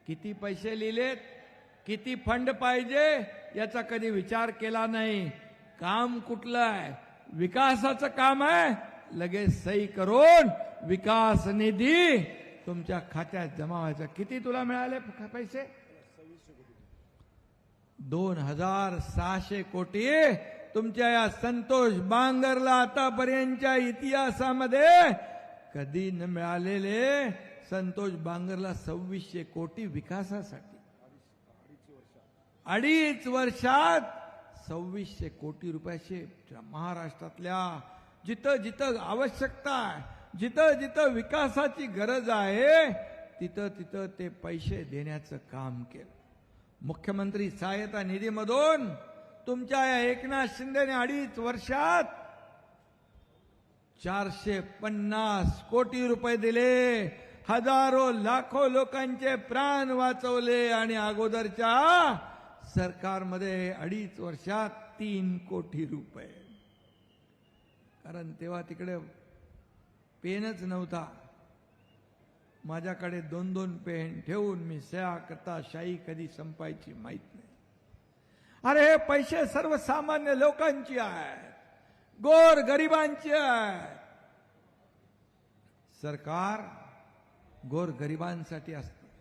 किती पैसे लिहिलेत, किती फंड पाहिजे याचा कधी विचार केला नाही. काम कुठलं आहे? विकासाचं काम आहे. लगेच सही करून विकास निधी तुमच्या खात्यात जमा व्हायचा. किती तुला मिळाले पैसे? 2600 कोटी. तुमच्या या संतोष बांगरला आतापर्यंतच्या इतिहासामध्ये कधी न मिळालेले संतोष बांगरला 2600 कोटी विकासासाठी. 2.5 वर्षात 2600 कोटी रुपयाचे महाराष्ट्रातल्या जिथं जिथं आवश्यकता आहे, जिथं जिथं विकासाची गरज आहे, तिथं तिथं ते पैसे देण्याचं काम केलं. मुख्यमंत्री सहायता निधीमधून तुमच्या या एकनाथ शिंदेने 2.5 वर्षात 450 कोटी रुपये दिले. हजारो लाखो लोकांचे प्राण वाचवले. आणि अगोदरच्या सरकारमध्ये 2.5 वर्षात 3 कोटी रुपये. कारण तेव्हा तिकडे पेनच नव्हता. माझ्याकडे 2-2 पेन ठेवून मी सह्या करता शाही कधी संपायची माहित नाही. अरे हे पैसे सर्वसामान्य लोकांची आहेत, गोर गरिबांची आहेत. सरकार गोर गरिबांसाठी असते.